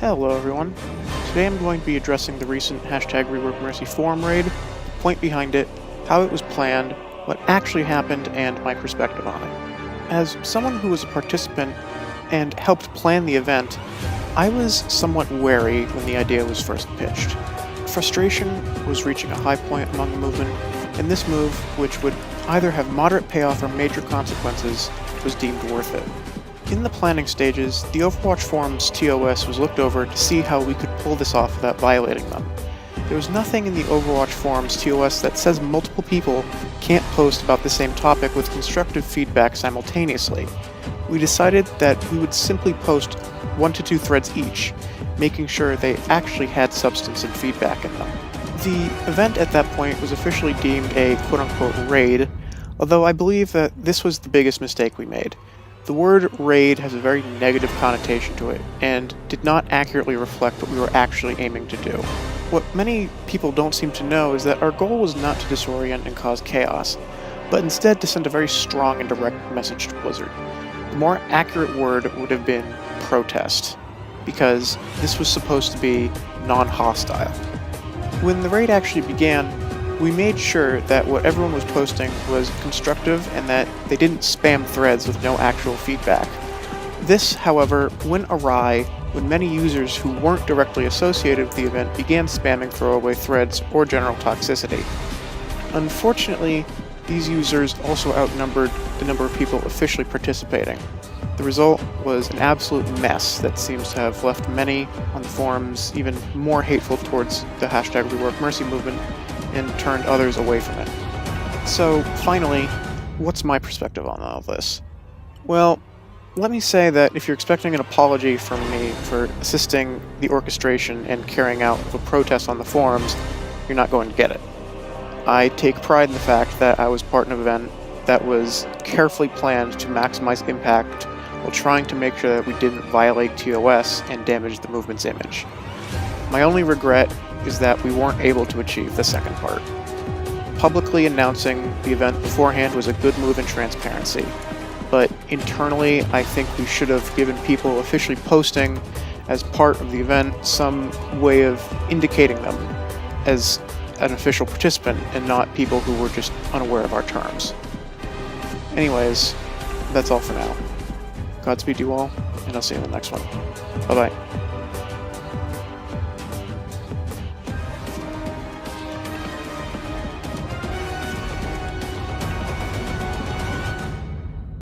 Hello everyone. Today I'm going to be addressing the recent #ReworkMercy forum raid, the point behind it, how it was planned, what actually happened, and my perspective on it. As someone who was a participant and helped plan the event, I was somewhat wary when the idea was first pitched. Frustration was reaching a high point among the movement, and this move, which would either have moderate payoff or major consequences, was deemed worth it. In the planning stages, the Overwatch forum's TOS was looked over to see how we could pull this off without violating them. There was nothing in the Overwatch forum's TOS that says multiple people can't post about the same topic with constructive feedback simultaneously. We decided that we would simply post 1 to 2 threads each, making sure they actually had substance and feedback in them. The event at that point was officially deemed a quote-unquote raid, although I believe that this was the biggest mistake we made. The word raid has a very negative connotation to it, and did not accurately reflect what we were actually aiming to do. What many people don't seem to know is that our goal was not to disorient and cause chaos, but instead to send a very strong and direct message to Blizzard. The more accurate word would have been protest, because this was supposed to be non-hostile. When the raid actually began, we made sure that what everyone was posting was constructive and that they didn't spam threads with no actual feedback. This, however, went awry when many users who weren't directly associated with the event began spamming throwaway threads or general toxicity. Unfortunately, these users also outnumbered the number of people officially participating. The result was an absolute mess that seems to have left many on the forums even more hateful towards the #ReworkMercy movement and turned others away from it. So, finally, what's my perspective on all this? Well, let me say that if you're expecting an apology from me for assisting the orchestration and carrying out of a protest on the forums, you're not going to get it. I take pride in the fact that I was part of an event that was carefully planned to maximize impact while trying to make sure that we didn't violate TOS and damage the movement's image. My only regret is that we weren't able to achieve the second part. Publicly announcing the event beforehand was a good move in transparency, but internally I think we should have given people officially posting as part of the event some way of indicating them as an official participant and not people who were just unaware of our terms. Anyways, that's all for now. Godspeed to you all, and I'll see you in the next one. Bye-bye.